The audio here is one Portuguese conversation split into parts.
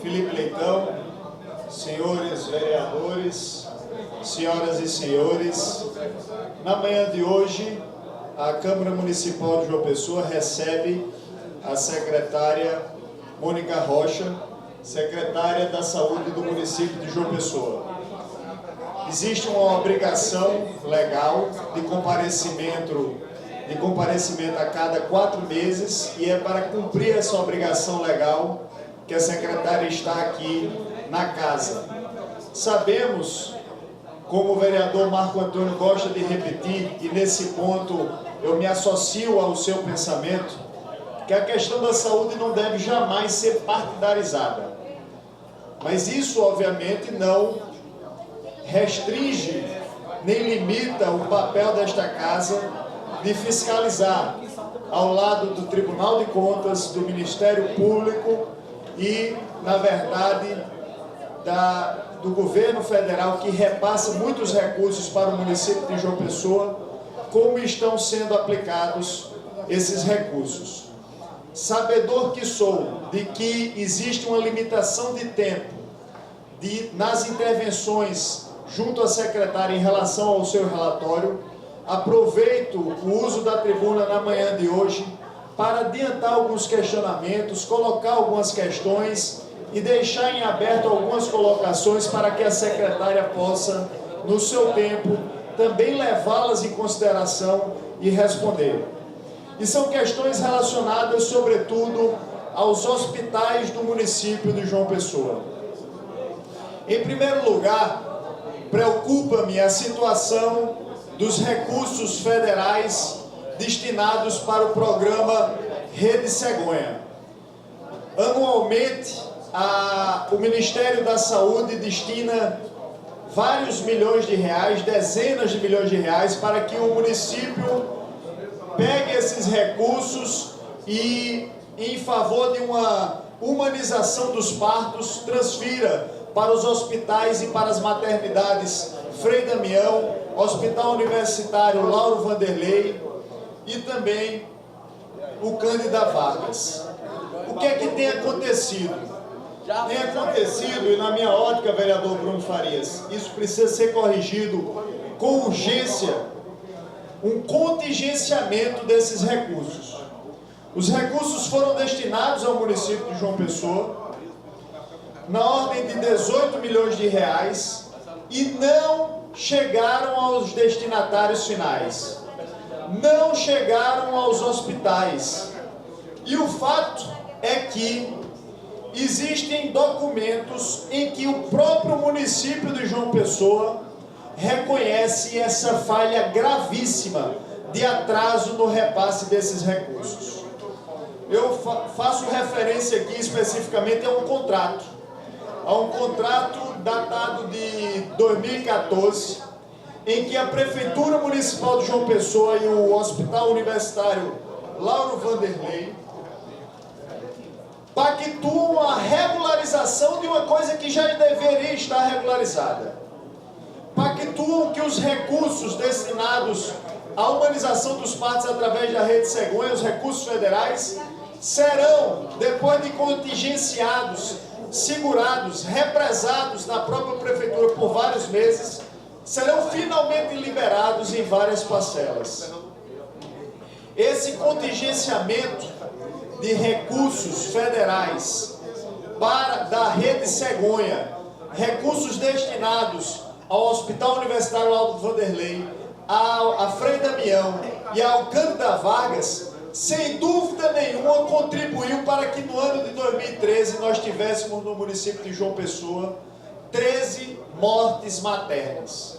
Felipe Leitão, senhores vereadores, senhoras e senhores, na manhã de hoje, a Câmara Municipal de João Pessoa recebe a secretária Mônica Rocha, secretária da Saúde do município de João Pessoa. Existe uma obrigação legal de comparecimento a cada 4 meses e é para cumprir essa obrigação legal que a secretária está aqui na casa. Sabemos, como o vereador Marco Antônio gosta de repetir, e nesse ponto eu me associo ao seu pensamento, que a questão da saúde não deve jamais ser partidarizada. Mas isso, obviamente, não restringe nem limita o papel desta casa de fiscalizar, ao lado do Tribunal de Contas, do Ministério Público e, na verdade, do governo federal, que repassa muitos recursos para o município de João Pessoa, como estão sendo aplicados esses recursos. Sabedor que sou de que existe uma limitação de tempo nas intervenções junto à secretária em relação ao seu relatório, aproveito o uso da tribuna na manhã de hoje para adiantar alguns questionamentos, colocar algumas questões e deixar em aberto algumas colocações para que a secretária possa, no seu tempo, também levá-las em consideração e responder. E são questões relacionadas, sobretudo, aos hospitais do município de João Pessoa. Em primeiro lugar, preocupa-me a situação dos recursos federais destinados para o programa Rede Cegonha. Anualmente, o Ministério da Saúde destina vários milhões de reais, dezenas de milhões de reais, para que o município pegue esses recursos e, em favor de uma humanização dos partos, transfira para os hospitais e para as maternidades Frei Damião, Hospital Universitário Lauro Vanderlei e também o Cândida Vargas. O que é que tem acontecido? Tem acontecido, e na minha ótica, vereador Bruno Farias, isso precisa ser corrigido com urgência, um contingenciamento desses recursos. Os recursos foram destinados ao município de João Pessoa, na ordem de 18 milhões de reais, e não chegaram aos destinatários finais, não chegaram aos hospitais. E o fato é que existem documentos em que o próprio município de João Pessoa reconhece essa falha gravíssima de atraso no repasse desses recursos. Eu faço referência aqui especificamente a um contrato datado de 2014, em que a Prefeitura Municipal de João Pessoa e o Hospital Universitário Lauro Vanderlei pactuam a regularização de uma coisa que já deveria estar regularizada. Pactuam que os recursos destinados à humanização dos partos através da Rede Cegonha, os recursos federais, serão, depois de contingenciados, segurados, represados na própria Prefeitura por vários meses, serão finalmente liberados em várias parcelas. Esse contingenciamento de recursos federais da Rede Cegonha, recursos destinados ao Hospital Universitário Lauro Vanderlei, a Frei Damião e ao Cândida Vargas, sem dúvida nenhuma contribuiu para que no ano de 2013 nós tivéssemos no município de João Pessoa 13 mortes maternas.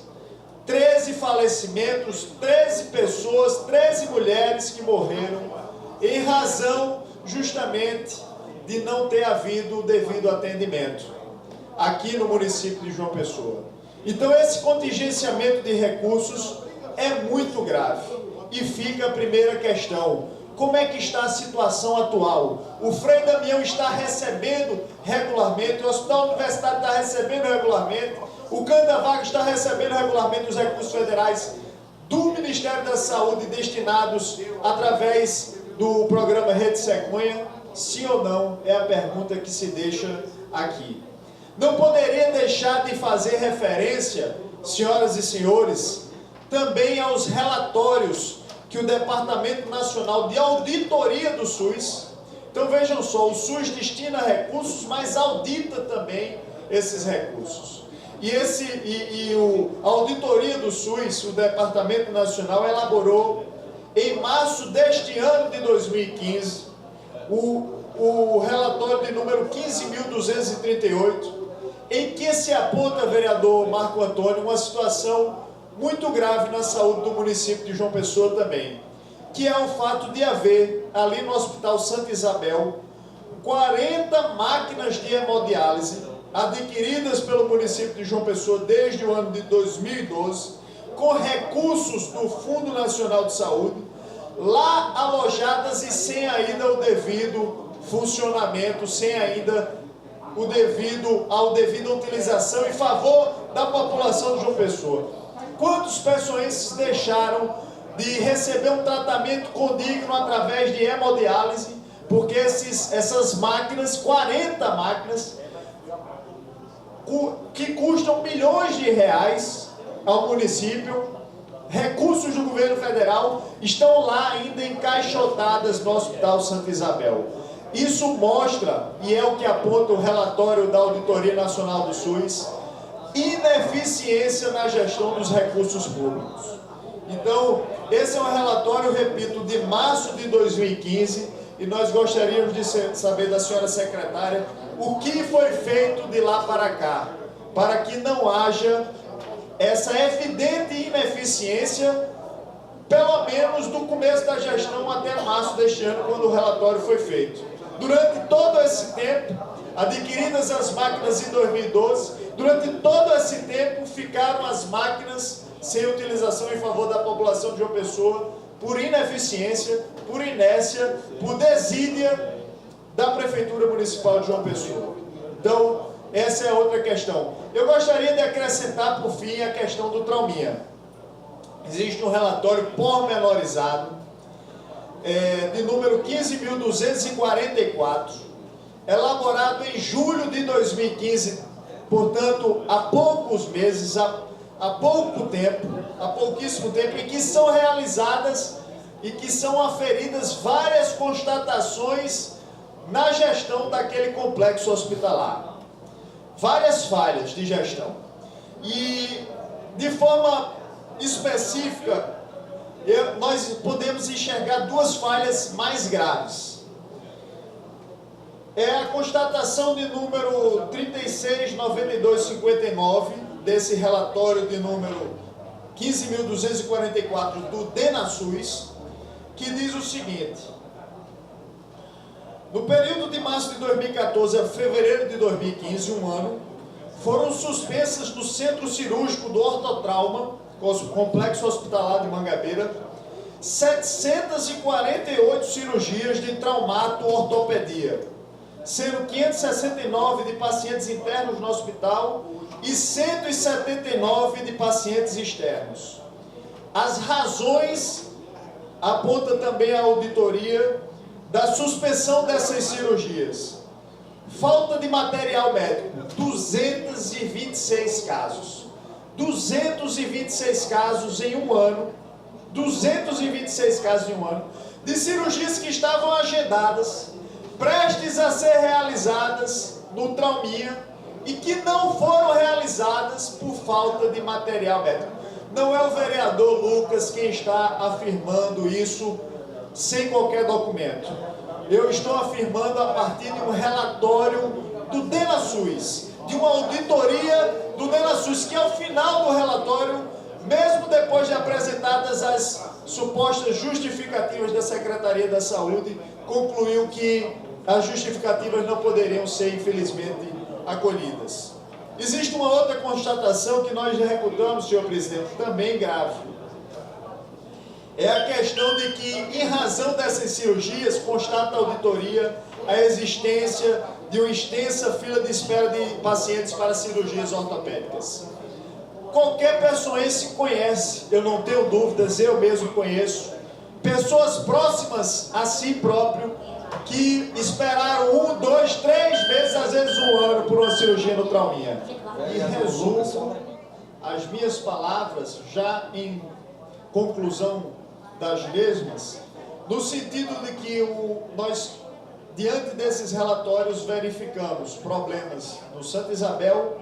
13 falecimentos, 13 pessoas, 13 mulheres que morreram em razão justamente de não ter havido o devido atendimento aqui no município de João Pessoa. Então esse contingenciamento de recursos é muito grave. E fica a primeira questão: como é que está a situação atual? O Frei Damião está recebendo regularmente, o Hospital Universitário está recebendo regularmente, o Cândida Vargas está recebendo regularmente os recursos federais do Ministério da Saúde destinados através do programa Rede Cegonha? Sim ou não? É a pergunta que se deixa aqui. Não poderia deixar de fazer referência, senhoras e senhores, também aos relatórios que o Departamento Nacional de Auditoria do SUS, então vejam só, o SUS destina recursos, mas audita também esses recursos. A auditoria do SUS, o Departamento Nacional, elaborou em março deste ano de 2015, o relatório de número 15.238, em que se aponta, vereador Marco Antônio, uma situação muito grave na saúde do município de João Pessoa também, que é o fato de haver, ali no Hospital Santa Isabel, 40 máquinas de hemodiálise adquiridas pelo município de João Pessoa desde o ano de 2012, com recursos do Fundo Nacional de Saúde, lá alojadas e sem ainda o devido funcionamento, sem ainda a devida utilização em favor da população de João Pessoa. Quantos pessoenses deixaram de receber um tratamento condigno através de hemodiálise, porque essas máquinas, 40 máquinas, que custam milhões de reais ao município, recursos do governo federal, estão lá ainda encaixotadas no Hospital Santa Isabel. Isso mostra, e é o que aponta o relatório da Auditoria Nacional do SUS, ineficiência na gestão dos recursos públicos. Então, esse é um relatório, repito, de março de 2015, e nós gostaríamos de saber da senhora secretária o que foi feito de lá para cá, para que não haja essa evidente ineficiência, pelo menos do começo da gestão até março deste ano, quando o relatório foi feito. Durante todo esse tempo, adquiridas as máquinas em 2012, durante todo esse tempo ficaram as máquinas sem utilização em favor da população de João Pessoa, por ineficiência, por inércia, por desídia da Prefeitura Municipal de João Pessoa. Então, essa é outra questão. Eu gostaria de acrescentar, por fim, a questão do trauminha. Existe um relatório pormenorizado, de número 15.244, elaborado em julho de 2015, portanto, há poucos meses, há pouquíssimo tempo, em que são realizadas e que são aferidas várias constatações na gestão daquele complexo hospitalar. Várias falhas de gestão. E, de forma específica, nós podemos enxergar duas falhas mais graves. É a constatação de número 369259, desse relatório de número 15.244 do DENASUS, que diz o seguinte: no período de março de 2014 a fevereiro de 2015, um ano, foram suspensas do Centro Cirúrgico do Ortotrauma, Complexo Hospitalar de Mangabeira, 748 cirurgias de traumato-ortopedia, sendo 569 de pacientes internos no hospital e 179 de pacientes externos. As razões, aponta também a auditoria, da suspensão dessas cirurgias: falta de material médico, 226 casos. 226 casos em um ano, 226 casos em um ano, de cirurgias que estavam agendadas, prestes a ser realizadas no trauminha, e que não foram realizadas por falta de material médico. Não é o vereador Lucas quem está afirmando isso sem qualquer documento. Eu estou afirmando a partir de um relatório do DENASUS, de uma auditoria do DENASUS, que ao final do relatório, mesmo depois de apresentadas as supostas justificativas da Secretaria da Saúde, concluiu que as justificativas não poderiam ser, infelizmente, acolhidas. Existe uma outra constatação que nós já reputamos, senhor presidente, também grave. É a questão de que, em razão dessas cirurgias, constata a auditoria a existência de uma extensa fila de espera de pacientes para cirurgias ortopédicas. Qualquer pessoense conhece, eu não tenho dúvidas, eu mesmo conheço, pessoas próximas a si próprio que esperaram 1, 2, 3 meses, às vezes 1 ano, por uma cirurgia no trauminha. E resumo as minhas palavras, já em conclusão das mesmas, no sentido de que nós, diante desses relatórios, verificamos problemas no Santa Isabel,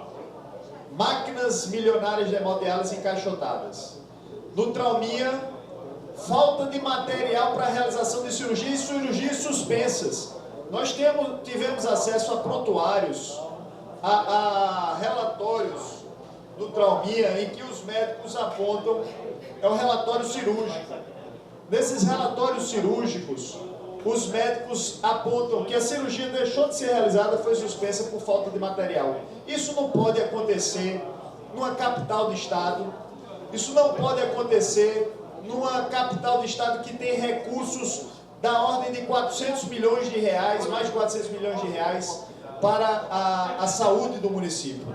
máquinas milionárias de hemodiálise encaixotadas. No trauminha, falta de material para a realização de cirurgia e cirurgias suspensas. Nós tivemos acesso a prontuários, a relatórios do trauminha em que os médicos apontam, é um relatório cirúrgico. Nesses relatórios cirúrgicos, os médicos apontam que a cirurgia deixou de ser realizada, foi suspensa por falta de material. Isso não pode acontecer numa capital de estado, isso não pode acontecer numa capital de estado que tem recursos da ordem de 400 milhões de reais, mais de 400 milhões de reais, para a saúde do município.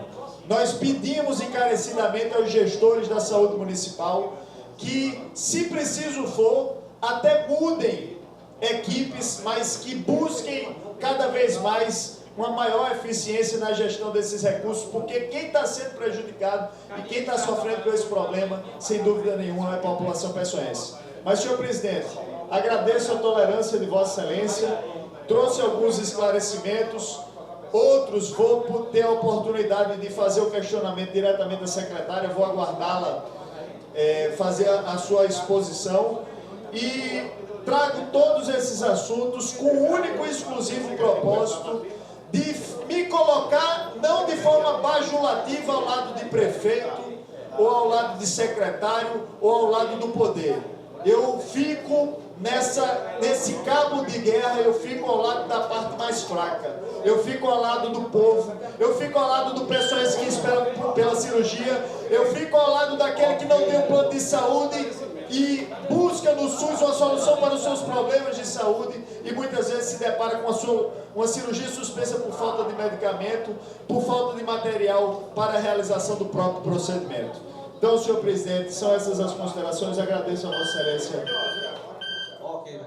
Nós pedimos encarecidamente aos gestores da saúde municipal que, se preciso for, até mudem equipes, mas que busquem cada vez mais uma maior eficiência na gestão desses recursos, porque quem está sendo prejudicado e quem está sofrendo com esse problema, sem dúvida nenhuma, é a população pessoense. Mas, senhor presidente, agradeço a tolerância de Vossa Excelência, trouxe alguns esclarecimentos, outros vou ter a oportunidade de fazer o questionamento diretamente da secretária, vou aguardá-la fazer a sua exposição, e trago todos esses assuntos com o único e exclusivo propósito de me colocar, não de forma bajulativa ao lado de prefeito, ou ao lado de secretário, ou ao lado do poder. Eu fico nesse cabo de guerra, eu fico ao lado da parte mais fraca, eu fico ao lado do povo, eu fico ao lado do pessoal que espera pela cirurgia, eu fico ao lado daquele que não tem um plano de saúde e busca no SUS uma solução para os seus problemas de saúde e muitas vezes se depara com uma cirurgia suspensa por falta de medicamento, por falta de material para a realização do próprio procedimento. Então, senhor presidente, são essas as considerações. Agradeço a Vossa Excelência. Ok,